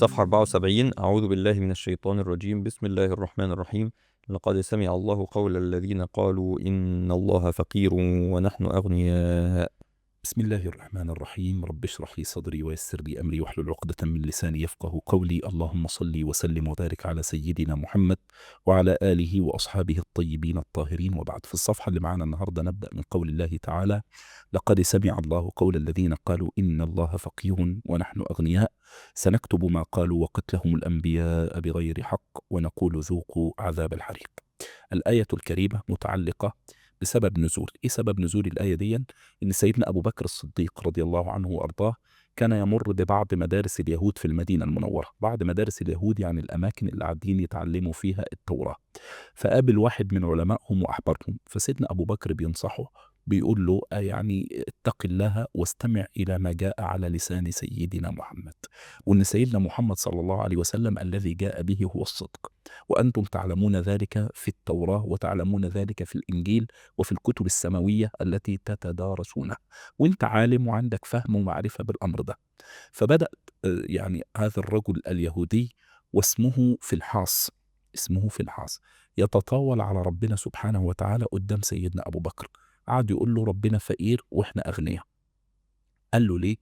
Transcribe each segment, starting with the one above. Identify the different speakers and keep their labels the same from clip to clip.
Speaker 1: الصفحة 74. أعوذ بالله من الشيطان الرجيم. بسم الله الرحمن الرحيم. لقد سمع الله قول الذين قالوا إن الله فقير ونحن أغنياء.
Speaker 2: بسم الله الرحمن الرحيم. رب اشرح لي صدري ويسر لي أمري واحلل عقدة من لساني يفقه قولي. اللهم صل وسلم وبارك على سيدنا محمد وعلى آله وأصحابه الطيبين الطاهرين، وبعد. في الصفحة اللي معنا النهاردة نبدأ من قول الله تعالى: لقد سمع الله قول الذين قالوا إن الله فقير ونحن أغنياء، سنكتب ما قالوا وقتلهم الأنبياء بغير حق ونقول ذوقوا عذاب الحريق. الآية الكريمة متعلقة بسبب نزول. إيه سبب نزول الآية دي؟ إن سيدنا أبو بكر الصديق رضي الله عنه وأرضاه كان يمر ببعض مدارس اليهود في المدينة المنورة. بعض مدارس اليهود يعني الأماكن اللي قاعدين يتعلموا فيها التوراة. فقابل واحد من علمائهم وأحبرهم، فسيدنا أبو بكر بينصحه، بيقول له يعني اتق الله واستمع إلى ما جاء على لسان سيدنا محمد، وأن سيدنا محمد صلى الله عليه وسلم الذي جاء به هو الصدق، وأنتم تعلمون ذلك في التوراة وتعلمون ذلك في الإنجيل وفي الكتب السماوية التي تتدارسونها، وانت عالم وعندك فهم ومعرفة بالأمر ده. فبدأ يعني هذا الرجل اليهودي واسمه فلحاص، اسمه فلحاص، يتطاول على ربنا سبحانه وتعالى قدام سيدنا أبو بكر. قعد يقول له ربنا فقير وإحنا أغنياء. قال له ليه؟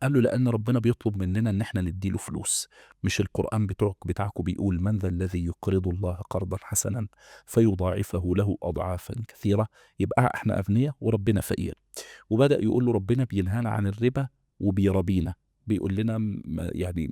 Speaker 2: قال له لأن ربنا بيطلب مننا إن إحنا نديله فلوس. مش القرآن بتاعكم بيقول من ذا الذي يقرض الله قرضا حسنا فيضاعفه له أضعافا كثيرة؟ يبقى إحنا أغنياء وربنا فقير. وبدأ يقول له ربنا بينهانا عن الربا وبيربينا، بيقول لنا يعني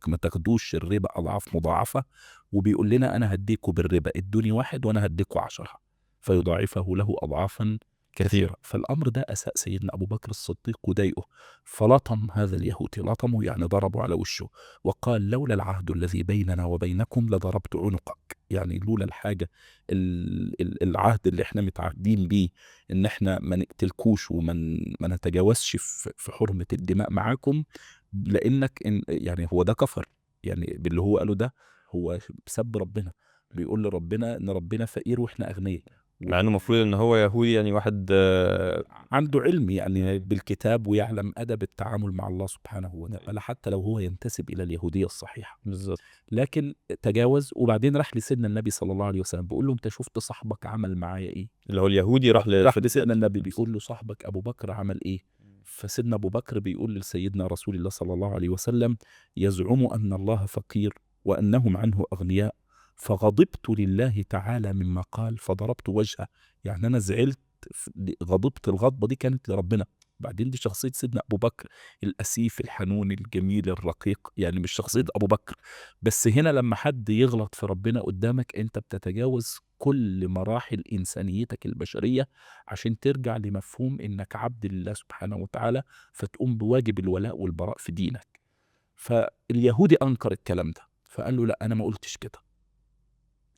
Speaker 2: ما تاخدوش الربا أضعاف مضاعفة، وبيقول لنا أنا هديكوا بالربا ادوني واحد وأنا هديكوا 10 فيضاعفه له أضعافا كثيرة. فالأمر ده أساء سيدنا أبو بكر الصديق وضايقه، فلطم هذا اليهودي، لطمه يعني ضربه على وشه، وقال لولا العهد الذي بيننا وبينكم لضربت عنقك. يعني لولا الحاجة العهد اللي احنا متعهدين بيه ان احنا ما نقتلكوش ما نتجاوزش في حرمة الدماء معاكم، لانك يعني هو ده كفر، يعني باللي هو قاله ده هو بسب ربنا، بيقول لربنا ان ربنا فقير واحنا اغنياء،
Speaker 1: مع إنه المفروض إن هو يهودي، يعني واحد
Speaker 2: عنده علم يعني بالكتاب ويعلم أدب التعامل مع الله سبحانه وتعالى، حتى لو هو ينتسب إلى اليهودية الصحيحة،
Speaker 1: بالظبط.
Speaker 2: لكن تجاوز. وبعدين راح لسيدنا النبي صلى الله عليه وسلم بيقول له أنت شفت صاحبك عمل معايا إيه؟
Speaker 1: اللي هو اليهودي راح
Speaker 2: لسيدنا النبي بيقول له صاحبك أبو بكر عمل إيه؟ فسيدنا أبو بكر بيقول لسيدنا رسول الله صلى الله عليه وسلم يزعم أن الله فقير وأنهم عنه أغنياء، فغضبت لله تعالى مما قال فضربت وجهه. يعني أنا زعلت، غضبت، الغضبة دي كانت لربنا. بعدين دي شخصية سيدنا أبو بكر الأسيف الحنون الجميل الرقيق، يعني مش شخصية أبو بكر. بس هنا لما حد يغلط في ربنا قدامك أنت بتتجاوز كل مراحل إنسانيتك البشرية عشان ترجع لمفهوم إنك عبد لله سبحانه وتعالى، فتقوم بواجب الولاء والبراء في دينك. فاليهودي أنكر الكلام ده، فقال له لا أنا ما قلتش كده.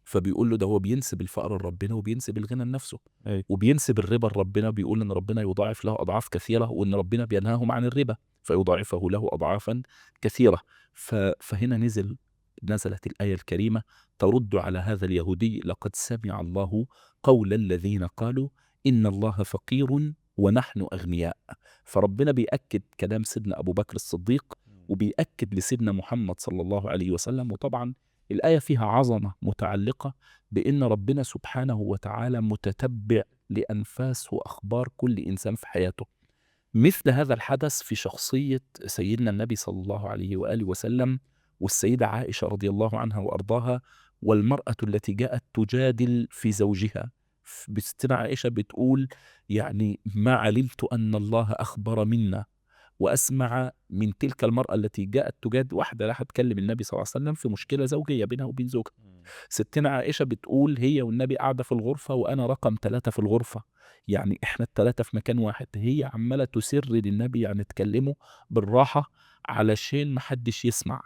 Speaker 2: فبيقول له ده هو بينسب الفقر لربنا وبينسب الغنى لنفسه،
Speaker 1: أي.
Speaker 2: وبينسب الربا لربنا، بيقول ان ربنا يضاعف له اضعاف كثيره، وان ربنا بينهاهم عن الربا فيضاعفه له اضعافا كثيره. فهنا نزلت الايه الكريمه ترد على هذا اليهودي: لقد سمع الله قول الذين قالوا ان الله فقير ونحن اغنياء. فربنا بيأكد كلام سيدنا ابو بكر الصديق وبيأكد لسيدنا محمد صلى الله عليه وسلم. وطبعا الآية فيها عظمة متعلقة بأن ربنا سبحانه وتعالى متتبع لأنفاس وأخبار كل إنسان في حياته. مثل هذا الحدث في شخصية سيدنا النبي صلى الله عليه وآله وسلم والسيدة عائشة رضي الله عنها وأرضاها، والمرأة التي جاءت تجادل في زوجها. بستنا عائشة بتقول يعني ما علمت أن الله أخبر منا وأسمع من تلك المرأة التي جاءت تجادل. واحدة راح تكلم النبي صلى الله عليه وسلم في مشكلة زوجية بينها وبين زوجها. ستنا عائشة بتقول هي والنبي قاعدة في الغرفة وأنا رقم 3 في الغرفة، يعني إحنا التلاتة في مكان واحد. هي عمالة تسر للنبي يعني تكلمه بالراحة علشان محدش يسمع.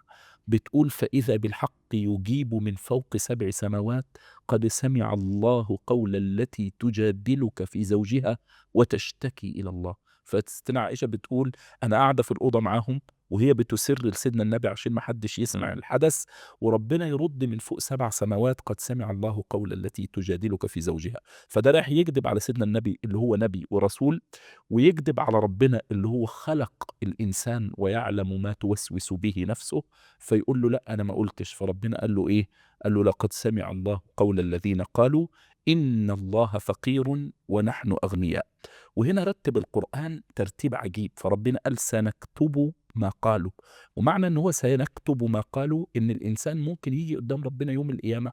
Speaker 2: بتقول فإذا بالحق يجيب من فوق 7 سماوات قد سمع الله قول التي تجادلك في زوجها وتشتكي إلى الله. فستنا عائشة بتقول أنا قاعدة في الأوضة معاهم وهي بتسر لسيدنا النبي عشان ما حدش يسمع الحدث، وربنا يرد من فوق 7 سماوات قد سمع الله قول التي تجادلك في زوجها. فده رايح يكذب على سيدنا النبي اللي هو نبي ورسول، ويكذب على ربنا اللي هو خلق الإنسان ويعلم ما توسوس به نفسه، فيقول له لا أنا ما قلتش. فربنا قال له إيه؟ قال له لقد سمع الله قول الذين قالوا إن الله فقير ونحن أغنياء. وهنا رتب القرآن ترتيب عجيب، فربنا قال سنكتب ما قالوا. ومعنى ان هو سنكتب ما قالوا ان الانسان ممكن يجي قدام ربنا يوم القيامة.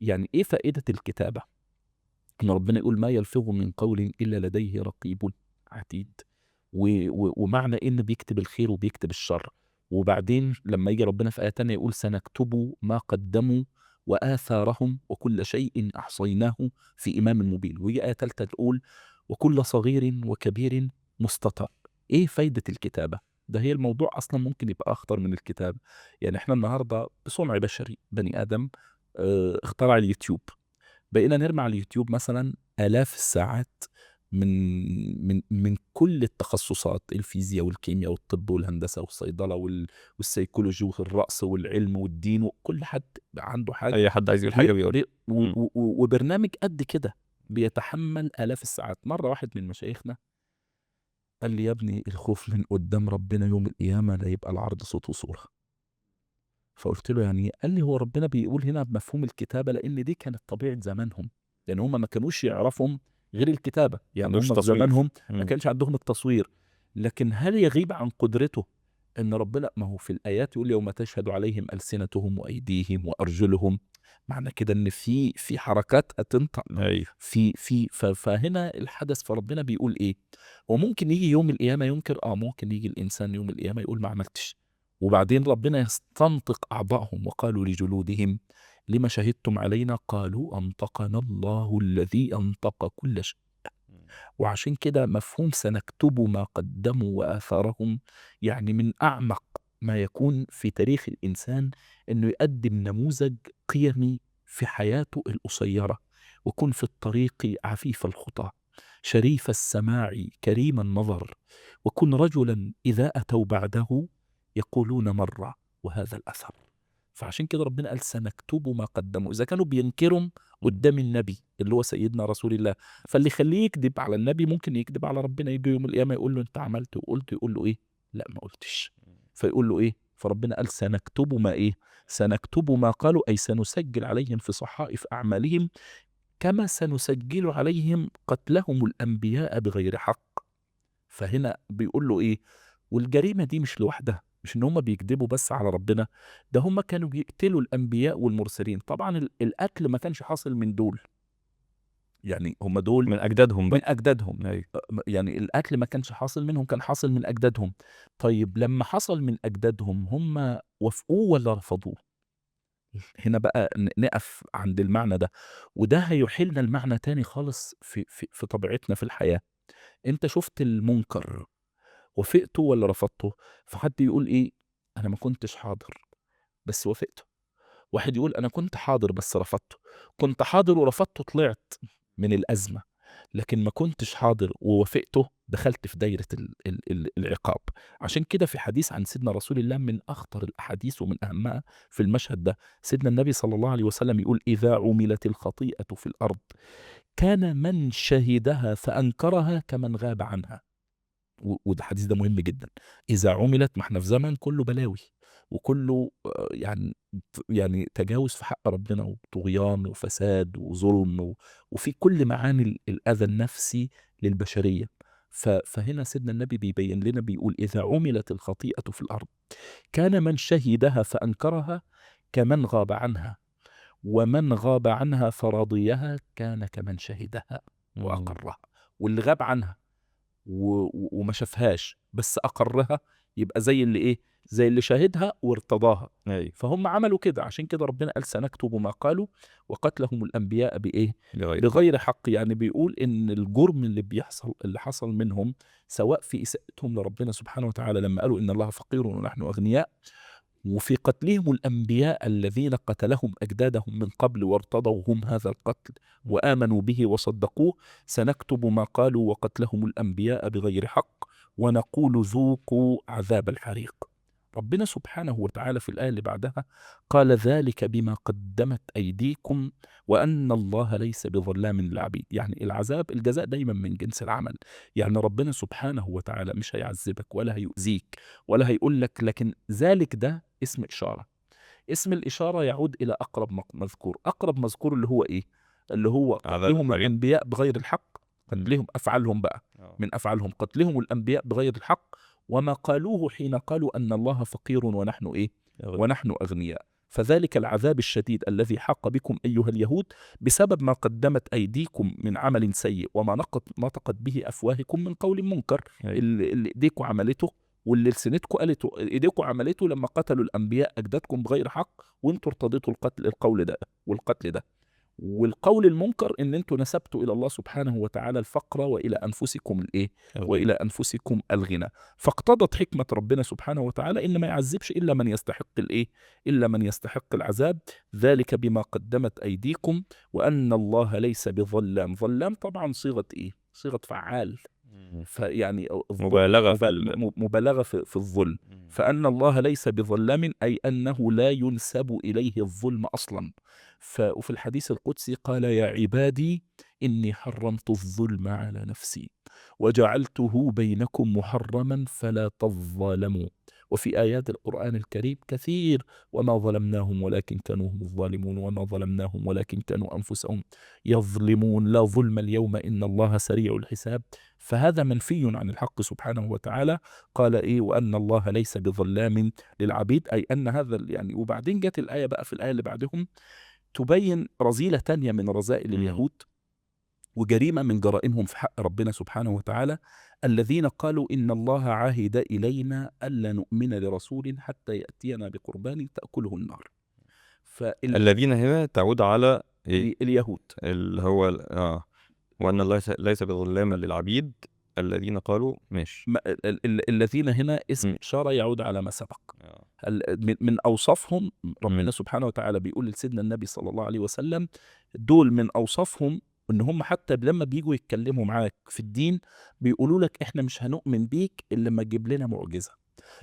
Speaker 2: يعني ايه فائدة الكتابة؟ ان ربنا يقول ما يلفظ من قول الا لديه رقيب عتيد. ومعنى ان بيكتب الخير وبيكتب الشر. وبعدين لما يجي ربنا في آية تانية يقول سنكتب ما قدموا وآثارهم وكل شيء أحصيناه في إمام مبين. ويجي آية تالتة تقول وكل صغير وكبير مستطر. ايه فايدة الكتابة؟ ده هي الموضوع اصلا ممكن يبقى اخطر من الكتابة. يعني احنا النهاردة بصنع بشري بني ادم اخترع اليوتيوب. بقينا نرمي على اليوتيوب مثلا آلاف الساعات من كل التخصصات، الفيزياء والكيمياء والطب والهندسة والصيدلة والسيكولوجي والرأس والعلم والدين، وكل حد عنده حاجة.
Speaker 1: اي حد عايز يقول حاجه بيقول.
Speaker 2: وبرنامج قد كده بيتحمل آلاف الساعات. مرة واحد من مشايخنا قال لي يا ابني الخوف من قدام ربنا يوم القيامة لا يبقى العرض صوت وصورة. فقلت له يعني إيه؟ قال لي هو ربنا بيقول هنا بمفهوم الكتابة لأن دي كانت طبيعة زمانهم، لأن هم ما كانوش يعرفهم غير الكتابة. يعني
Speaker 1: عندوش
Speaker 2: هم في
Speaker 1: تصوير.
Speaker 2: زمانهم ما كانش عندهم التصوير. لكن هل يغيب عن قدرته ان ربنا، ما هو في الآيات يقول يوم تشهد عليهم ألسنتهم وأيديهم وأرجلهم، معنى كده ان في حركات هتنطق
Speaker 1: ايوه.
Speaker 2: فهنا الحدث. فربنا بيقول ايه؟ وممكن يجي يوم القيامة ينكر، ممكن يجي الإنسان يوم القيامة يقول ما عملتش. وبعدين ربنا يستنطق أعضائهم وقالوا لجلودهم لما شهدتم علينا قالوا أنطقنا الله الذي أنطق كل شيء. وعشان كده مفهوم سنكتب ما قدموا وآثارهم يعني من أعمق ما يكون في تاريخ الإنسان، أنه يقدم نموذج قيمي في حياته القصيرة، وكن في الطريق عفيف الخطى شريف السماع كريم النظر، وكن رجلا إذا أتوا بعده يقولون مرة وهذا الأثر. فعشان كده ربنا قال سنكتب ما قدموا. إذا كانوا بينكروا قدام النبي اللي هو سيدنا رسول الله، فاللي يخليه يكذب على النبي ممكن يكذب على ربنا. يجي يوم القيامة يقول له أنت عملت وقلت، يقول له إيه؟ لا ما قلتش. فيقول له إيه؟ فربنا قال سنكتب ما إيه؟ سنكتب ما قالوا، أي سنسجل عليهم في صحائف أعمالهم كما سنسجل عليهم قتلهم الأنبياء بغير حق. فهنا بيقول له إيه؟ والجريمة دي مش لوحدها، مش ان هم بيكذبوا بس على ربنا، ده هم كانوا بيقتلوا الانبياء والمرسلين. طبعا القتل ما كانش حاصل من دول، يعني هم دول
Speaker 1: من اجدادهم
Speaker 2: من
Speaker 1: بقى.
Speaker 2: اجدادهم.
Speaker 1: ايوه.
Speaker 2: يعني القتل ما كانش حاصل منهم، كان حاصل من اجدادهم. طيب لما حصل من اجدادهم هم وافقوه ولا رفضوه؟ هنا بقى نقف عند المعنى ده، وده هيحيلنا المعنى تاني خالص في طبيعتنا في الحياة. انت شفت المنكر وافقته ولا رفضته؟ فحد يقول ايه؟ انا ما كنتش حاضر بس وافقته. واحد يقول انا كنت حاضر بس رفضته. كنت حاضر ورفضته طلعت من الازمه، لكن ما كنتش حاضر ووافقته دخلت في دايره العقاب. عشان كده في حديث عن سيدنا رسول الله من اخطر الاحاديث ومن اهمها في المشهد ده، سيدنا النبي صلى الله عليه وسلم يقول اذا عملت الخطيئه في الارض كان من شهدها فانكرها كمن غاب عنها. وده حديث ده مهم جدا. إذا عملت، ما احنا في زمن كله بلاوي وكله يعني تجاوز في حق ربنا وطغيان وفساد وظلم وفي كل معاني الأذى النفسي للبشرية. فهنا سيدنا النبي بيبين لنا بيقول إذا عملت الخطيئة في الأرض كان من شهدها فأنكرها كمن غاب عنها، ومن غاب عنها فرضيها كان كمن شهدها وأقرها. واللي غاب عنها وما شافهاش بس أقرها يبقى زي اللي إيه؟ زي اللي شاهدها وارتضاها.
Speaker 1: ايوه.
Speaker 2: فهم عملوا كده. عشان كده ربنا قال سنكتب ما قالوا وقتلهم الأنبياء بإيه؟
Speaker 1: لغاية.
Speaker 2: بغير حق. يعني بيقول إن الجرم اللي حصل منهم، سواء في إساءتهم لربنا سبحانه وتعالى لما قالوا إن الله فقير ونحن أغنياء، وفي قتلهم الأنبياء الذين قتلهم أجدادهم من قبل وارتضوا هم هذا القتل وآمنوا به وصدقوه، سنكتب ما قالوا وقتلهم الأنبياء بغير حق ونقول ذوقوا عذاب الحريق. ربنا سبحانه وتعالى في الآية اللي بعدها قال ذلك بما قدمت أيديكم وأن الله ليس بظلام للعبيد. يعني العذاب الجزاء دايما من جنس العمل. يعني ربنا سبحانه وتعالى مش هيعذبك ولا هيؤذيك ولا هيقول لك، لكن ذلك ده اسم إشارة. اسم الإشارة يعود إلى أقرب مذكور. أقرب مذكور اللي هو إيه؟ اللي هو
Speaker 1: عذاب
Speaker 2: قتلهم
Speaker 1: الحريق.
Speaker 2: الأنبياء بغير الحق. قتلهم أفعالهم بقى من أفعالهم قتلهم الأنبياء بغير الحق وما قالوه حين قالوا أن الله فقير ونحن إيه؟ ونحن أغنياء. فذلك العذاب الشديد الذي حاق بكم أيها اليهود بسبب ما قدمت أيديكم من عمل سيء وما نطقت به أفواهكم من قول منكر. اللي إيديكم عملته واللي لسنتكم قالته، إيديكم عملته لما قتلوا الأنبياء أجدادكم بغير حق، وانتوا ارتضيتوا القول ده والقتل ده. والقول المنكر ان انتوا نسبتوا الى الله سبحانه وتعالى الفقر والى انفسكم الايه؟ والى انفسكم الغنى. فاقتضت حكمه ربنا سبحانه وتعالى ان ما يعذبش الا من يستحق الايه؟ الا من يستحق العذاب. ذلك بما قدمت ايديكم وان الله ليس بظلام. ظلام طبعا صيغه ايه؟ صيغه فعال. فيعني مبالغه في الظلم. فان الله ليس بظلام اي انه لا ينسب اليه الظلم اصلا. وفي الحديث القدسي قال يا عبادي إني حرمت الظلم على نفسي وجعلته بينكم محرما فلا تظالموا. وفي آيات القرآن الكريم كثير وما ظلمناهم ولكن كانوا هم الظالمون وما ظلمناهم ولكن كانوا أنفسهم يظلمون لا ظلم اليوم إن الله سريع الحساب. فهذا منفي عن الحق سبحانه وتعالى. قال إيه؟ وأن الله ليس بظلام للعبيد، أي أن هذا يعني. وبعدين جت الآية بقى في الآية اللي بعدهم تبين رذيلة تانية من رذائل اليهود وجريمة من جرائمهم في حق ربنا سبحانه وتعالى. الذين قالوا إن الله عاهد إلينا ألا نؤمن لرسول حتى يأتينا بقربان تأكله النار.
Speaker 1: الذين هنا تعود على إيه؟
Speaker 2: اليهود،
Speaker 1: اللي هو وأن الله ليس بظلام للعبيد. الذين قالوا ماشي.
Speaker 2: الذين هنا اسم إشارة يعود على ما سبق. من أوصافهم ربنا سبحانه وتعالى بيقول لسيدنا النبي صلى الله عليه وسلم دول من أوصافهم إن هم حتى لما بيجوا يتكلموا معاك في الدين بيقولوا لك إحنا مش هنؤمن بيك إلا لما تجيب لنا معجزة.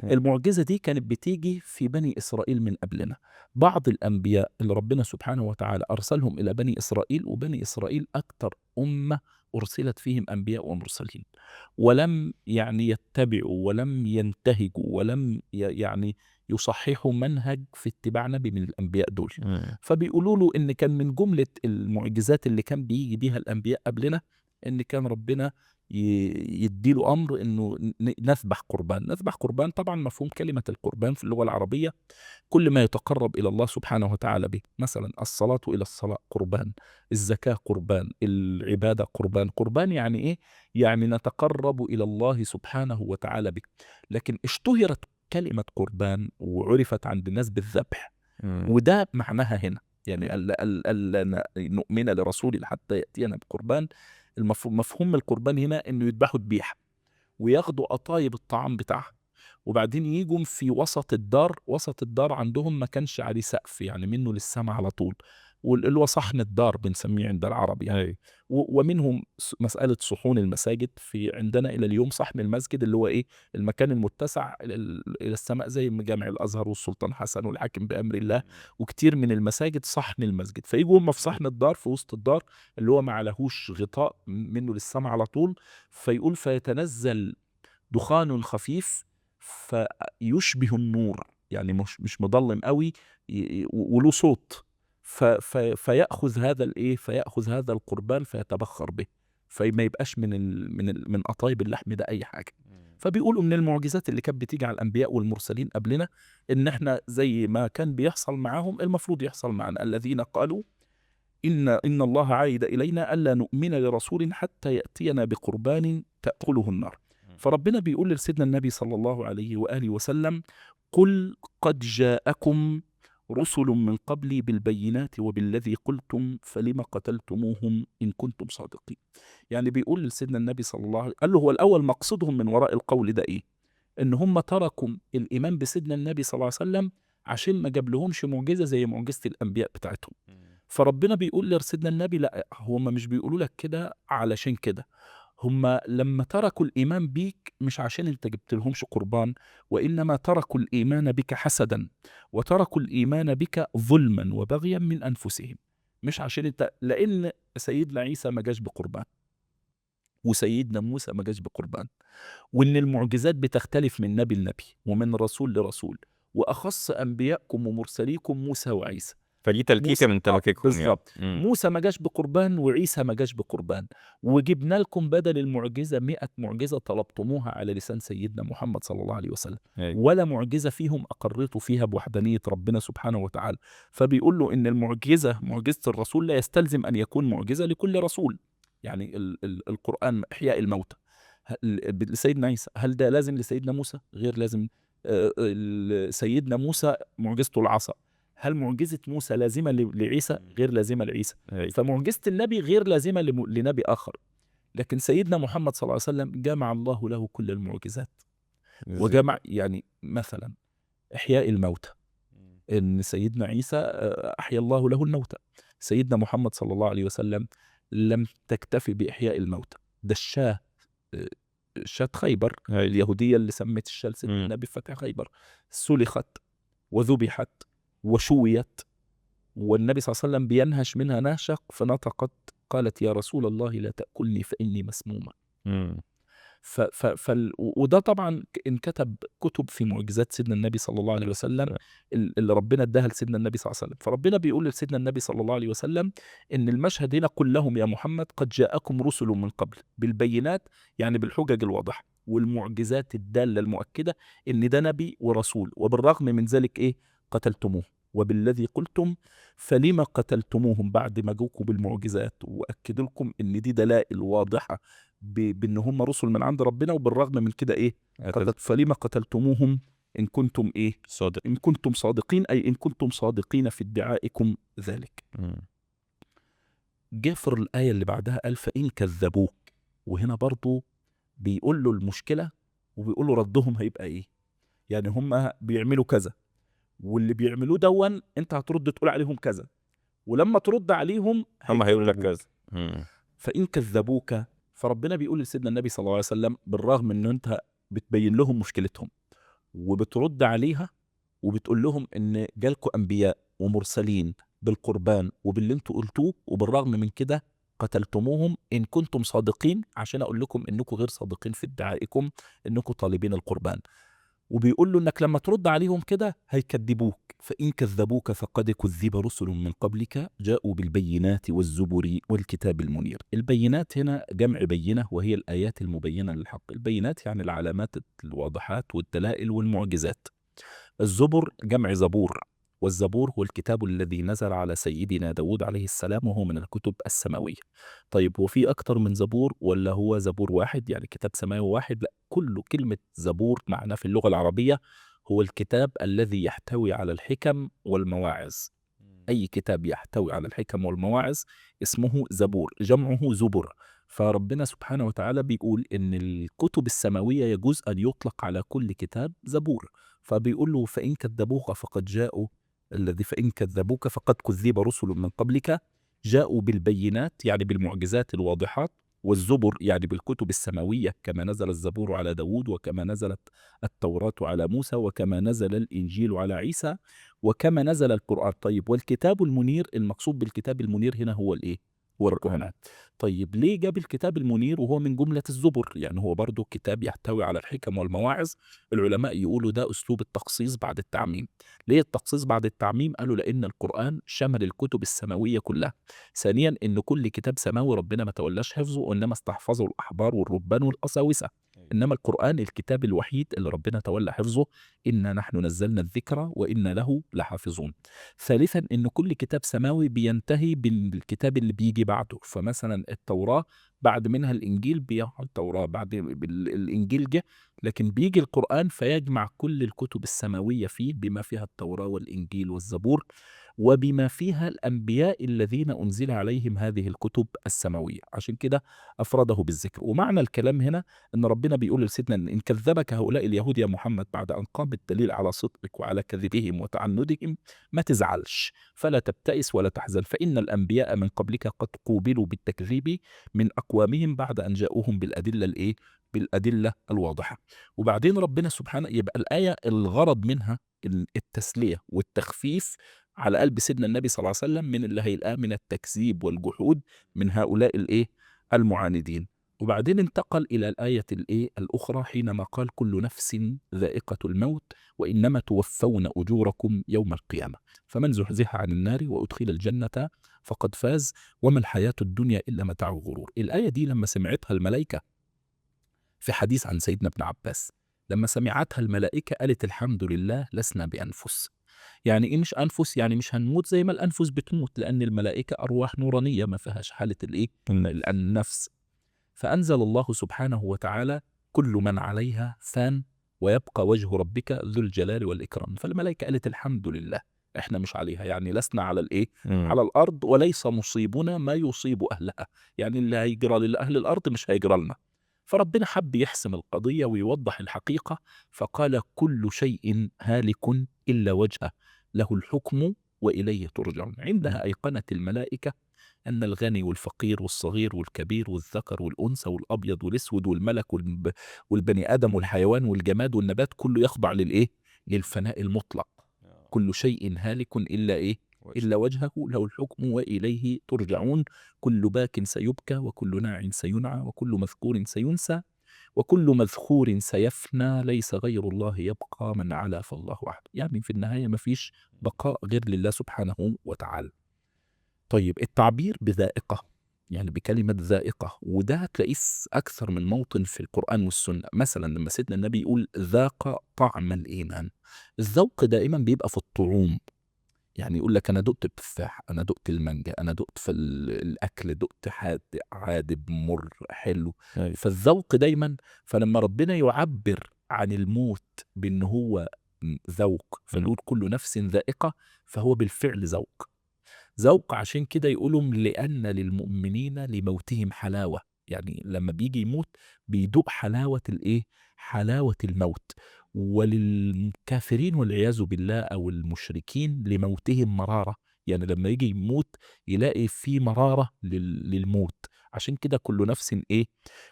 Speaker 2: المعجزة دي كانت بتيجي في بني إسرائيل من قبلنا. بعض الأنبياء اللي ربنا سبحانه وتعالى أرسلهم إلى بني إسرائيل، وبني إسرائيل أكثر أمة أرسلت فيهم أنبياء ومرسلين، ولم يعني يتبعوا ولم ينتهجوا ولم يعني يصححوا منهج في اتباع نبي من الأنبياء دول. فبيقولوا له إن كان من جملة المعجزات اللي كان بيجي بيها الأنبياء قبلنا إن كان ربنا يديله أمر إنه نذبح قربان. نذبح قربان طبعا مفهوم كلمة القربان في اللغة العربية كل ما يتقرب إلى الله سبحانه وتعالى به. مثلا الصلاة إلى الصلاة قربان، الزكاة قربان، العبادة قربان. قربان يعني إيه؟ يعني نتقرب إلى الله سبحانه وتعالى به. لكن اشتهرت كلمة قربان وعرفت عند الناس بالذبح، وده معناها هنا يعني ألا نؤمن لرسول حتى يأتينا بقربان. مفهوم القربان هنا انه يذبحوا ذبيحه وياخدوا قطايب الطعام بتاعها وبعدين يجوا في وسط الدار. وسط الدار عندهم ما كانش عليه سقف يعني منه للسماء على طول، واللي هو صحن الدار بنسميه عند العرب يعني. ومنهم مسألة صحون المساجد. في عندنا إلى اليوم صحن المسجد اللي هو إيه؟ المكان المتسع إلى السماء زي جامع الأزهر والسلطان حسن والحاكم بأمر الله وكتير من المساجد صحن المسجد. فيجوا هم في صحن الدار في وسط الدار اللي هو ما عليهوش غطاء منه للسماء على طول. فيقول فيتنزل دخان خفيف فيشبه النور، يعني مش مظلم قوي وله صوت. فيأخذ هذا الايه؟ فيأخذ هذا القربان فيتبخر به، فما يبقاش من قطايب اللحم ده اي حاجه. فبيقولوا من المعجزات اللي كانت بتيجي على الانبياء والمرسلين قبلنا ان احنا زي ما كان بيحصل معاهم المفروض يحصل معنا. الذين قالوا إن الله عاهد إلينا ألا نؤمن لرسول حتى يأتينا بقربان تأكله النار. فربنا بيقول لسيدنا النبي صلى الله عليه وآله وسلم قل قد جاءكم رسل من قبلي بالبينات وبالذي قلتم فلم قتلتموهم إن كنتم صادقين. يعني بيقول لسيدنا النبي صلى الله عليه وسلم، قال له هو الأول مقصدهم من وراء القول ده إيه؟ إن هم تركوا الإيمان بسيدنا النبي صلى الله عليه وسلم عشان ما جاب لهمش معجزة زي معجزة الأنبياء بتاعتهم. فربنا بيقول لسيدنا النبي لا، هم مش بيقولوا لك كده علشان كده، هم لما تركوا الإيمان بيك مش عشان أنت جبت لهمش قربان، وإنما تركوا الإيمان بك حسدا، وتركوا الإيمان بك ظلما وبغيا من أنفسهم، مش عشان أنت، لأن سيدنا عيسى ما جاش بقربان، وسيدنا موسى ما جاش بقربان، وإن المعجزات بتختلف من نبي لنبي ومن رسول لرسول، وأخص أنبيائكم ومرسليكم موسى وعيسى.
Speaker 1: فدي تلكيكة
Speaker 2: موسى
Speaker 1: من تلكيكهم يعني.
Speaker 2: بالظبط، موسى ما جاش بقربان وعيسى ما جاش بقربان، وجبنا لكم بدل المعجزة 100 معجزة طلبتموها على لسان سيدنا محمد صلى الله عليه وسلم،
Speaker 1: أيوة.
Speaker 2: ولا معجزة فيهم أقررتوا فيها بوحدانية ربنا سبحانه وتعالى. فبيقول له إن المعجزة، معجزة الرسول لا يستلزم أن يكون معجزة لكل رسول. يعني القرآن إحياء الموتى لسيدنا عيسى، هل ده لازم لسيدنا موسى؟ غير لازم. سيدنا موسى معجزته العصا، هل معجزة موسى لازمة لعيسى؟ غير لازمة لعيسى.
Speaker 1: أيوة.
Speaker 2: فمعجزة النبي غير لازمة لنبي آخر. لكن سيدنا محمد صلى الله عليه وسلم جمع الله له كل المعجزات، وجمع يعني مثلا إحياء الموتى، إن سيدنا عيسى أحيا الله له الموتى. سيدنا محمد صلى الله عليه وسلم لم تكتفي بإحياء الموتى، ده الشاه، شاة خيبر
Speaker 1: أيوة.
Speaker 2: اليهودية اللي سمت الشاة لسيدنا النبي فتح خيبر، سلخت وذبحت وشويت، والنبي صلى الله عليه وسلم بينهش منها نهشق فنطقت قالت يا رسول الله لا تأكلني فإني مسمومة. وده طبعا انكتب كتب في معجزات سيدنا النبي صلى الله عليه وسلم اللي ربنا اداها لسيدنا النبي صلى الله عليه وسلم. فربنا بيقول لسيدنا النبي صلى الله عليه وسلم ان المشهد هنا قل لهم يا محمد قد جاءكم رسل من قبل بالبينات، يعني بالحجج الواضحة والمعجزات الدالة المؤكدة ان ده نبي ورسول، وبالرغم من ذلك ايه؟ قتلتموه، وبالذي قلتم فلما قتلتموهم بعد ما جوكم بالمعجزات وأكد لكم ان دي دلائل واضحة بان هم رسل من عند ربنا، وبالرغم من كده ايه؟ فلما قتلتموهم ان كنتم ايه؟
Speaker 1: صادق.
Speaker 2: ان كنتم صادقين، اي ان كنتم صادقين في ادعائكم ذلك. جافر الآية اللي بعدها قال فإن كذبوك، وهنا برضو بيقول له المشكلة وبيقول له ردهم هيبقى ايه. يعني هم بيعملوا كذا، واللي بيعملوه دون انت هترد تقول عليهم كذا، ولما ترد عليهم
Speaker 1: هم هيقول لك كذا.
Speaker 2: فإن كذبوك، فربنا بيقول لسيدنا النبي صلى الله عليه وسلم بالرغم ان انت بتبين لهم مشكلتهم وبترد عليها وبتقول لهم ان جالكوا انبياء ومرسلين بالقربان وباللي انتوا قلتوه، وبالرغم من كده قتلتموهم ان كنتم صادقين، عشان اقول لكم انكم غير صادقين في ادعائكم انكم طالبين القربان. وبيقول له انك لما ترد عليهم كده هيكذبوك، فإن كذبوك فقد كذب رسل من قبلك جاءوا بالبينات والزبر والكتاب المنير. البينات هنا جمع بينة، وهي الآيات المبينة للحق. البينات يعني العلامات الواضحات والدلائل والمعجزات. الزبر جمع زبور، والزبور هو الكتاب الذي نزل على سيدنا داود عليه السلام، وهو من الكتب السماوية. طيب هو في أكتر من زبور ولا هو زبور واحد يعني كتاب سماوي واحد؟ لا، كل كلمة زبور معناه في اللغة العربية هو الكتاب الذي يحتوي على الحكم والمواعظ. أي كتاب يحتوي على الحكم والمواعظ اسمه زبور، جمعه زبر. فربنا سبحانه وتعالى بيقول إن الكتب السماوية يجوز أن يطلق على كل كتاب زبور. فبيقول له فإن كذبوك فقد جاءوا فإن كذبوك فقد كذب رسل من قبلك جاءوا بالبينات يعني بالمعجزات الواضحات، والزبر يعني بالكتب السماوية كما نزل الزبور على داود، وكما نزلت التوراة على موسى، وكما نزل الإنجيل على عيسى، وكما نزل القرآن. طيب والكتاب المنير، المقصود بالكتاب المنير هنا هو الإيه؟ هو القرآن. طيب ليه جاب الكتاب المنير وهو من جملة الزبر؟ يعني هو برضو كتاب يحتوي على الحكم والمواعظ. العلماء يقولوا ده أسلوب التخصيص بعد التعميم. ليه التخصيص بعد التعميم؟ قالوا لأن القرآن شمل الكتب السماوية كلها. ثانيا إن كل كتاب سماوي ربنا ما تولاش حفظه، وإنما استحفظه الأحبار والرهبان والقساوسة. إنما القرآن الكتاب الوحيد اللي ربنا تولى حفظه، إنا نحن نزلنا الذكر وإنا له لحافظون. ثالثا إن كل كتاب سماوي بينتهي بالكتاب اللي بيجي بعده. فمثلا التوراة بعد منها الإنجيل، التوراة بعد الإنجيل جه، لكن بيجي القرآن فيجمع كل الكتب السماوية فيه بما فيها التوراة والإنجيل والزبور. وبما فيها الأنبياء الذين أنزل عليهم هذه الكتب السماوية. عشان كده أفرده بالذكر. ومعنى الكلام هنا أن ربنا بيقول لسيدنا إن كذبك هؤلاء اليهود يا محمد بعد أن قام الدليل على صدقك وعلى كذبهم وتعنتهم ما تزعلش، فلا تبتئس ولا تحزن، فإن الأنبياء من قبلك قد قوبلوا بالتكذيب من أقوامهم بعد أن جاءوهم بالأدلة الإيه؟ بالأدلة الواضحة. وبعدين ربنا سبحانه، يبقى الآية الغرض منها التسلية والتخفيف على قلب سيدنا النبي صلى الله عليه وسلم من اللي هيلقاه من التكذيب والجحود من هؤلاء الإيه؟ المعاندين. وبعدين انتقل إلى الآية الإيه؟ الأخرى حينما قال كل نفس ذائقة الموت وإنما توفون أجوركم يوم القيامة فمن زحزح عن النار وأدخل الجنة فقد فاز وما الحياة الدنيا إلا متاع الغرور. الآية دي لما سمعتها الملائكة في حديث عن سيدنا ابن عباس، لما سمعتها الملائكة قالت الحمد لله لسنا بأنفس. يعني إيه مش أنفس؟ يعني مش هنموت زي ما الأنفس بتموت، لأن الملائكة أرواح نورانية ما فيهاش حالة الإيه؟ النفس. فأنزل الله سبحانه وتعالى كل من عليها فان ويبقى وجه ربك ذو الجلال والإكرام. فالملائكة قالت الحمد لله احنا مش عليها، يعني لسنا على الإيه؟ على الأرض، وليس مصيبنا ما يصيب أهلها، يعني اللي هيجرى لأهل الأرض مش هيجرى لنا. فربنا حب يحسم القضية ويوضح الحقيقة، فقال كل شيء هالك إلا وجهه له الحكم وإليه ترجعون. عندها أيقنت الملائكة أن الغني والفقير والصغير والكبير والذكر والأنثى والأبيض والأسود والملك والبني آدم والحيوان والجماد والنبات كله يخضع للإيه؟ للفناء المطلق. كل شيء هالك إلا إيه؟ إلا وجهه له الحكم وإليه ترجعون. كل باك سيبكى وكل ناع سينعى وكل مذكور سينسى وكل مذخور سيفنى ليس غير الله يبقى من علا فالله أحد. يعني في النهاية ما فيش بقاء غير لله سبحانه وتعالى. طيب التعبير بذائقة، يعني بكلمة ذائقة، وده هتلاقيه في أكثر من موطن في القرآن والسنة. مثلا لما سيدنا النبي يقول ذاق طعم الإيمان، الذوق دائما بيبقى في الطعوم. يعني يقول لك أنا دقت التفاح، أنا دقت المانجا، أنا دقت في الأكل، دقت حادق عادب مر حلو.
Speaker 1: أيوة.
Speaker 2: فالذوق دايما، فلما ربنا يعبر عن الموت بأنه هو ذوق فنقول كل نفس ذائقة، فهو بالفعل ذوق. ذوق عشان كده يقولوا لأن للمؤمنين لموتهم حلاوة، يعني لما بيجي يموت بيدوق حلاوة الإيه؟ حلاوة الموت. وللكافرين والعياذ بالله أو المشركين لموتهم مرارة، يعني لما يجي يموت يلاقي في مرارة للموت. عشان كده كل نفس إيه؟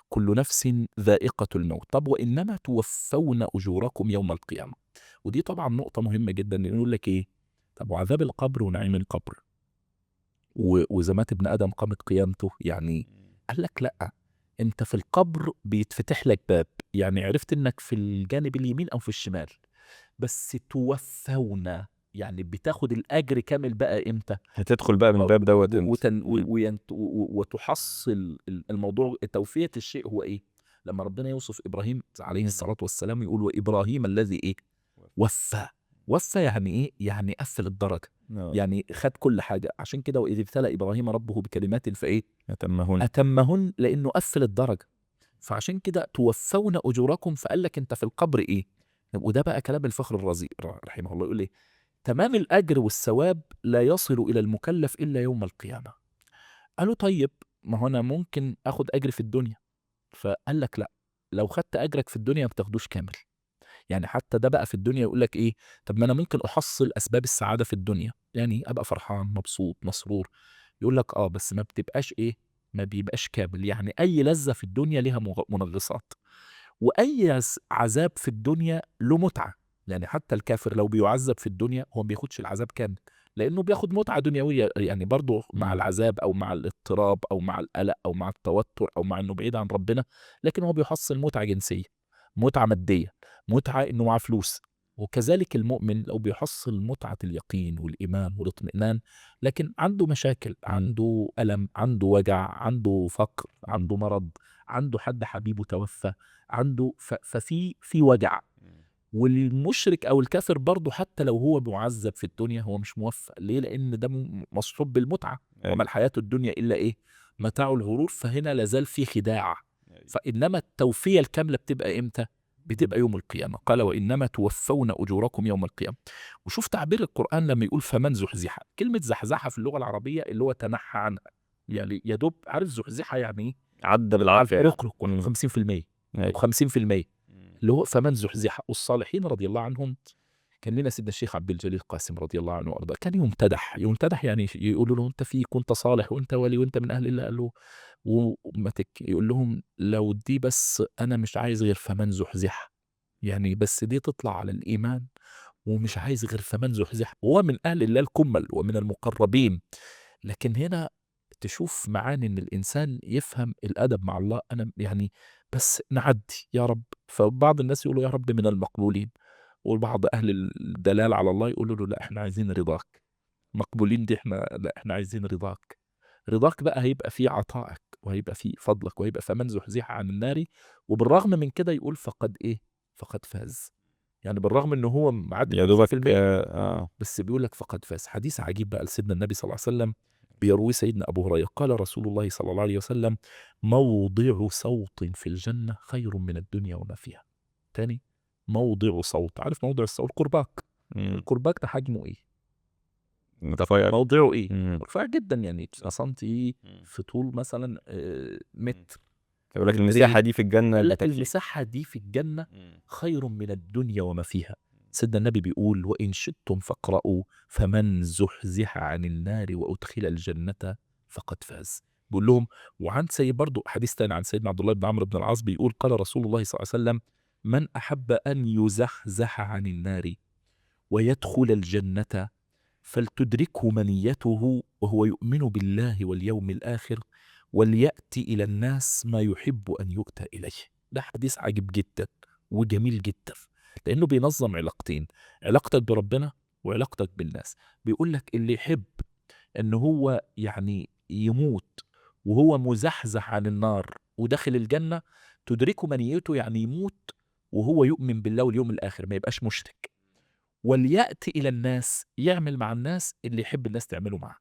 Speaker 2: كل نفس ذائقة الموت. طب وإنما توفون أجوركم يوم القيامة، ودي طبعا نقطة مهمة جدا. يقول لك إيه؟ طب وعذاب القبر ونعيم القبر وزمات ابن آدم قامت قيامته، يعني قال لك لأ، انت في القبر بيتفتح لك باب، يعني عرفت انك في الجانب اليمين او في الشمال، بس توفونا يعني بتاخد الأجر كامل بقى امتى؟
Speaker 1: هتدخل بقى من الباب دوت امتى؟
Speaker 2: وتحصل الموضوع. توفية الشيء هو ايه؟ لما ربنا يوصف إبراهيم عليه الصلاة والسلام يقول وإبراهيم الذي ايه؟ وفى. وفى يعني ايه؟ يعني قفل الدرجة، يعني خد كل حاجة. عشان كده وإذ ابتلى إبراهيم ربه بكلمات فإيه؟ أتمهن، لأنه قفل الدرجة. فعشان كده توفون أجوركم، فقال لك أنت في القبر إيه؟ وده بقى كلام الفخر الرازي رحمه الله، يقول إيه؟ تمام الأجر والثواب لا يصل إلى المكلف إلا يوم القيامة. قالوا طيب ما هو أنا ممكن أخد أجر في الدنيا، فقال لك لا، لو خدت أجرك في الدنيا ما بتاخدوش كامل. يعني حتى ده بقى في الدنيا يقول لك ايه؟ طب ما انا ممكن احصل اسباب السعاده في الدنيا، يعني ابقى فرحان مبسوط مسرور. يقول لك بس ما بتبقاش ايه؟ ما بيبقاش كامل. يعني اي لذه في الدنيا لها منغصات، واي عذاب في الدنيا له متعه. يعني حتى الكافر لو بيعذب في الدنيا هو ما بياخدش العذاب كامل، لانه بياخد متعه دنيويه، يعني برضه مع العذاب او مع الاضطراب او مع القلق او مع التوتر او مع انه بعيد عن ربنا، لكن هو بيحصل متعه جنسيه، متعه ماديه، متعه انه معاه فلوس. وكذلك المؤمن لو بيحصل متعه اليقين والايمان والاطمئنان، لكن عنده مشاكل، عنده الم، عنده وجع، عنده فقر، عنده مرض، عنده حد حبيبه توفى، عنده ففي وجع. والمشرك او الكافر برضه حتى لو هو معذب في الدنيا هو مش موفق. ليه؟ لان ده مصحوب بالمتعه. وما الحياه الدنيا الا ايه؟ متاع الغرور. فهنا لازال في خداع. فانما التوفيه الكامله بتبقى امتى؟ بتبقى يوم القيامة. قال وإنما توفون أجوركم يوم القيامة. وشوف تعبير القرآن لما يقول فمن زحزح، كلمة زحزحة في اللغة العربية اللي هو تنحى عنها، يعني يا دوب، عارف زحزحة يعني إيه؟
Speaker 1: عدى
Speaker 2: على
Speaker 1: بالعافيه يعني.
Speaker 2: الرقرق 50%
Speaker 1: أيوة.
Speaker 2: و50%، اللي هو فمن زحزح. والصالحين رضي الله عنهم، كان لنا سيدنا الشيخ عبد الجليل قاسم رضي الله عنه وارضاه، كان يمتدح يعني يقولوا له انت فيك وانت صالح وانت ولي وانت من اهل الله. قال له يقول لهم لو دي بس انا مش عايز غير فمن زحزح، يعني بس دي تطلع على الايمان، ومش عايز غير فمن زحزح، هو من اهل الله الكمل ومن المقربين. لكن هنا تشوف معاني ان الانسان يفهم الادب مع الله، انا يعني بس نعدي يا رب. فبعض الناس يقولوا يا رب من المقبولين، وبعض اهل الدلال على الله يقولوا له لا احنا عايزين رضاك. مقبولين دي احنا لا، احنا عايزين رضاك. رضاك بقى هيبقى فيه عطائك وهيبقى فيه فضلك وهيبقى فمن زحزح عن النار. وبالرغم من كده يقول فقد ايه؟ فقد فاز. يعني بالرغم ان هو معدي
Speaker 1: يا دوبك
Speaker 2: 50%، بس بيقول لك فقد فاز. حديث عجيب بقى لسيدنا النبي صلى الله عليه وسلم، بيروي سيدنا ابو هريره، قال رسول الله صلى الله عليه وسلم موضع صوت في الجنه خير من الدنيا وما فيها. تاني، موضع صوت. عارف موضع الصوت؟ الكرباج. الكرباج ده حجمه ايه؟
Speaker 1: رفيع.
Speaker 2: موضعه ايه؟ رفيع جدا، يعني سنتي في طول مثلا متر.
Speaker 1: يقول لك
Speaker 2: مترين.
Speaker 1: المساحه دي في الجنه
Speaker 2: قال لك
Speaker 1: بتكفي.
Speaker 2: المساحة دي في الجنة خير من الدنيا وما فيها. سيدنا النبي بيقول وإن شئتم فاقرأوا فمن زحزح عن النار وأدخل الجنة فقد فاز. بيقول لهم. وعن سيد برضو حديث تاني عن سيدنا عبد الله بن عمرو بن العاص بيقول قال رسول الله صلى الله عليه وسلم من أحب أن يزحزح عن النار ويدخل الجنة فلتدركه منيته وهو يؤمن بالله واليوم الآخر وليأتي إلى الناس ما يحب أن يؤتى إليه. ده حديث عجيب جدا وجميل جدا، لأنه بينظم علاقتين، علاقتك بربنا وعلاقتك بالناس. بيقول لك اللي يحب أنه هو يعني يموت وهو مزحزح عن النار وداخل الجنة، تدركه منيته، يعني يموت وهو يؤمن بالله واليوم الآخر، ما يبقاش مشرك. وليأتي إلى الناس، يعمل مع الناس اللي يحب الناس تعمله معه.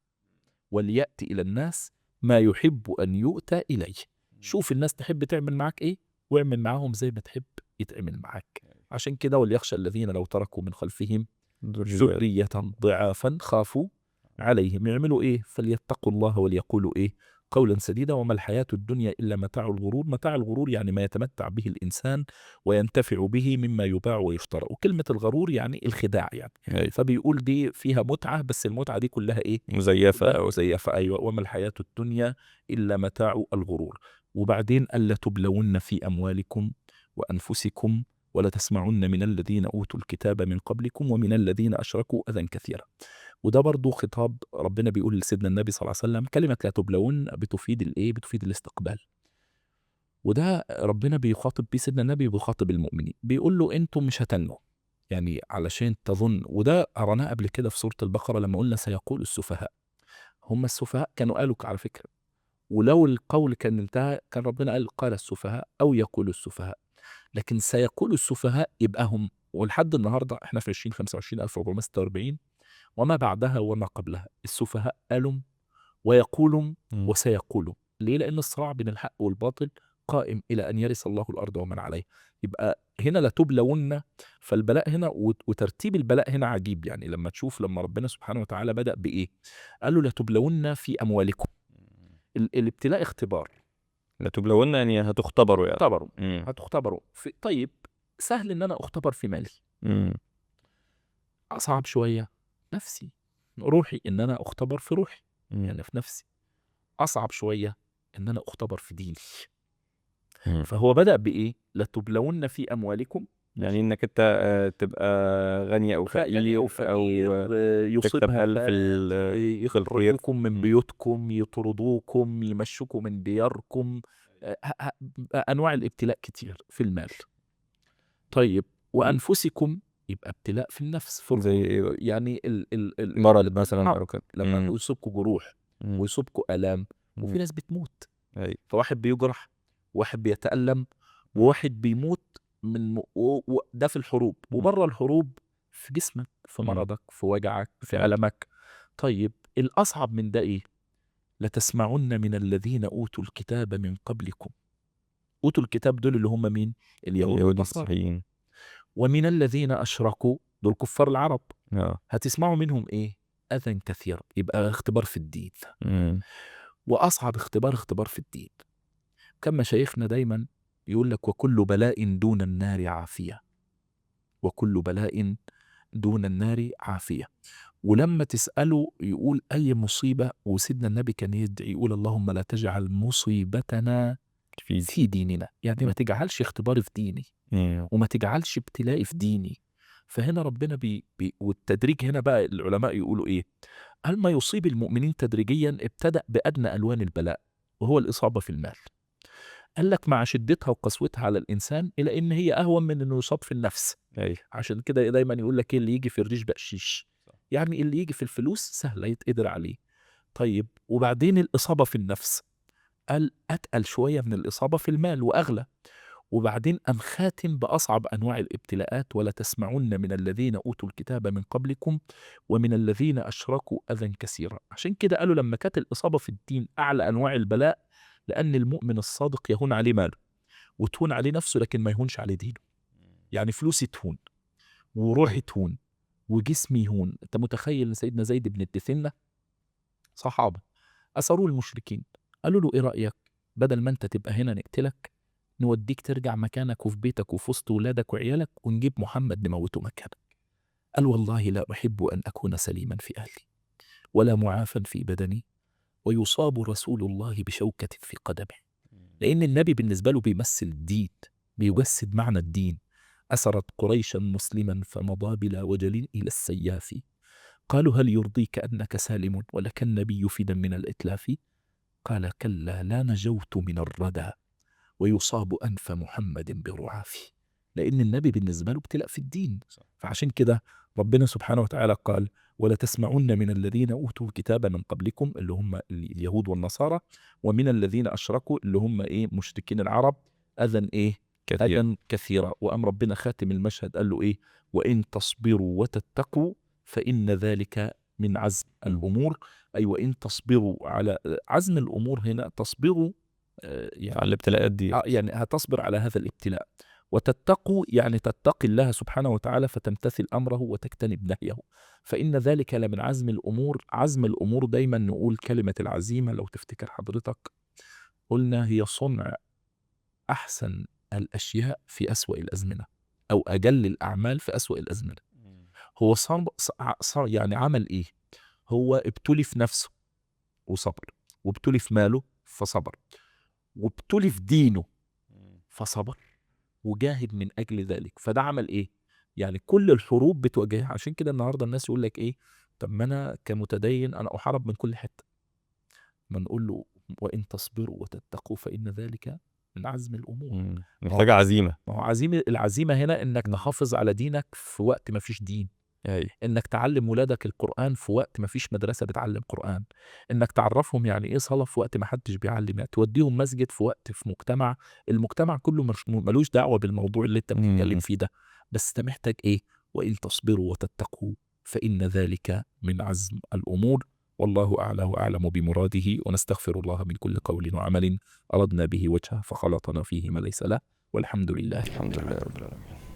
Speaker 2: وليأتي إلى الناس ما يحب أن يؤتى إليه. شوف الناس تحب تعمل معك إيه واعمل معاهم زي ما تحب يتعمل معك. عشان كده وليخشى الذين لو تركوا من خلفهم ذرية ضعافا خافوا عليهم. يعملوا إيه؟ فليتقوا الله وليقولوا إيه؟ قولا سديدا. وما الحياة الدنيا إلا متاع الغرور. متاع الغرور يعني ما يتمتع به الإنسان وينتفع به مما يباع ويشترى. وكلمة الغرور يعني الخداع يعني. فبيقول دي فيها متعة، بس المتعة دي كلها إيه؟
Speaker 1: مزيفه.
Speaker 2: مزيفة. أيوة. وما الحياة الدنيا إلا متاع الغرور. وبعدين ألا تبلون في أموالكم وأنفسكم ولا تسمعن من الذين أوتوا الكتاب من قبلكم ومن الذين أشركوا أذى كثيرا. وده برضو خطاب ربنا بيقول لسيدنا النبي صلى الله عليه وسلم. كلمة لا تبلون بتفيد الإيه؟ بتفيد الاستقبال. وده ربنا بيخاطب بيه سيدنا النبي، بيخاطب المؤمنين، بيقول له أنتم مش هتنوا، يعني علشان تظن. وده قرأناه قبل كده في سورة البقرة لما قلنا سيقول السفهاء. هم السفهاء كانوا قالوا على فكرة، ولو القول كان انتهى كان ربنا قال السفهاء أو يقول السفهاء. لكن سيقول السفهاء يبقى هم. ولحد النهارده احنا في 2025 وما بعدها وما قبلها السفهاء قالوا ويقولوا وسيقولوا. ليه؟ لأن الصراع بين الحق والباطل قائم إلى أن يرث الله الأرض ومن عليها. يبقى هنا لتبلون. فالبلاء هنا وترتيب البلاء هنا عجيب. يعني لما تشوف لما ربنا سبحانه وتعالى بدأ بإيه؟ قال له لتبلون في أموالكم. الابتلاء اختبار.
Speaker 1: لتبلون يعني هتختبروا يعني.
Speaker 2: اختبروا. هتختبروا في. طيب سهل ان انا اختبر في مالي. اصعب شويه نفسي، روحي، ان انا اختبر في روحي، يعني في نفسي. اصعب شويه ان انا اختبر في ديني. فهو بدأ بايه؟ لتبلون في اموالكم،
Speaker 1: يعني انك انت تبقى غني او فقير او
Speaker 2: يصيبها
Speaker 1: في
Speaker 2: يخرجوكم من بيوتكم، يطردوكم، يمشوكم من دياركم. انواع الابتلاء كتير في المال. طيب وانفسكم، يبقى ابتلاء في النفس.
Speaker 1: زي
Speaker 2: يعني
Speaker 1: مرض مثلا او كده،
Speaker 2: لما يصيبكم جروح ويصيبكم الام، وفي ناس بتموت. فواحد بيجرح، واحد بيتألم، وواحد بيموت من ده في الحروب. وبره الحروب في جسمك، في مرضك، في وجعك، في ألمك. طيب الأصعب من ده إيه؟ لتسمعن من الذين أوتوا الكتاب من قبلكم أوتوا الكتاب دول اللي هم مين؟ اليهود
Speaker 1: اليهود
Speaker 2: والنصارى.
Speaker 1: المسيحيين.
Speaker 2: ومن الذين أشركوا دول كفار العرب،
Speaker 1: اه.
Speaker 2: هتسمعوا منهم إيه؟ أذى كثير. يبقى اختبار في الدين، وأصعب اختبار في الدين. كما مشايخنا دايما يقول لك وكل بلاء دون النار عافية، وكل بلاء دون النار عافية. ولما تسأله يقول أي مصيبة، وسيدنا النبي كان يدعي يقول اللهم لا تجعل مصيبتنا في ديننا، يعني ما تجعلش اختباري في ديني وما تجعلش ابتلائي في ديني. فهنا ربنا والتدريج هنا بقى العلماء يقولوا إيه؟ هل ما يصيب المؤمنين تدريجيا ابتدأ بأدنى ألوان البلاء وهو الإصابة في المال. قال لك مع شدتها وقسوتها على الإنسان إلى إن هي أهون من إنه يصاب في النفس. عشان كده دايما يقول لك إيه اللي يجي في الريش بقشيش، يعني اللي يجي في الفلوس سهل يتقدر عليه. طيب وبعدين الإصابة في النفس قال أتقل شوية من الإصابة في المال وأغلى. وبعدين أم خاتم بأصعب أنواع الابتلاءات ولا تسمعن من الذين أوتوا الكتاب من قبلكم ومن الذين أشركوا أذى كثيرا. عشان كده قالوا لما كانت الإصابة في الدين أعلى أنواع البلاء، لأن المؤمن الصادق يهون عليه ماله وتهون عليه نفسه، لكن ما يهونش عليه دينه. يعني فلوسي تهون وروحي تهون وجسمي يهون. أنت متخيل أن سيدنا زيد بن الدثنة صحابة أسروه المشركين، قالوا له إيه رأيك بدل ما أنت تبقى هنا نقتلك، نوديك ترجع مكانك وفي بيتك وفي وسط ولادك وعيالك ونجيب محمد نموته مكانك. قال والله لا أحب أن أكون سليما في أهلي ولا معافا في بدني ويصاب رسول الله بشوكة في قدمه. لأن النبي بالنسبة له بيمثل الدين، بيجسد معنى الدين. أسرت قريشا مسلما فمضى بلا وجل إلى السياف، قالوا هل يرضيك أنك سالم ولك النبي فدا من الإتلاف؟ قال كلا لا نجوت من الردى ويصاب أنف محمد برعاف. لأن النبي بالنسبة له ابتلاء في الدين. فعشان كده ربنا سبحانه وتعالى قال ولا تسمعن من الذين أوتوا الكتاب من قبلكم اللي هم اليهود والنصارى ومن الذين أشركوا اللي هم إيه مشركين العرب أذى إيه أذى كثيرا. وأم ربنا خاتم المشهد قال له إيه وإن تصبروا وتتقوا فإن ذلك من عزم الأمور. أي وإن تصبروا على عزم الأمور هنا تصبروا
Speaker 1: يعني على الابتلاءات دي،
Speaker 2: يعني هتصبر على هذا الابتلاء. وتتقوا يعني تتقي الله سبحانه وتعالى فتمتثل أمره وتجتنب نهيه، فإن ذلك لمن عزم الأمور. عزم الأمور دايما نقول كلمة العزيمة لو تفتكر حضرتك قلنا هي صنع أحسن الأشياء في أسوأ الأزمنة أو أجل الأعمال في أسوأ الأزمنة. هو صار يعني عمل إيه؟ هو ابتلي في نفسه وصبر، وابتلي في ماله فصبر، وابتلي في دينه فصبر وجاهد من أجل ذلك. فده عمل إيه؟ يعني كل الحروب بتواجهها. عشان كده النهاردة الناس يقول لك إيه طب ما أنا كمتدين أنا أحارب من كل حتة. ما نقول له وإن تصبروا وتتقوا فإن ذلك من عزم الأمور.
Speaker 1: محتاجة عزيمة.
Speaker 2: ما هو العزيمة هنا إنك تحافظ على دينك في وقت ما فيش دين، إنك تعلم ولادك القرآن في وقت ما فيش مدرسة بتعلم قرآن، إنك تعرفهم يعني إيه صلاة في وقت ما حدش بيعلم، يعني توديهم مسجد في وقت في مجتمع المجتمع كله ملوش دعوة بالموضوع اللي أنت بتتكلم فيه ده. بس أنت محتاج إيه؟ وإن تصبروا وتتقوا فإن ذلك من عزم الأمور. والله أعلى وأعلم بمراده، ونستغفر الله من كل قول وعمل أردنا به وجهه فخلطنا فيه ما ليس له، والحمد لله
Speaker 1: الحمد لله رب العالمين.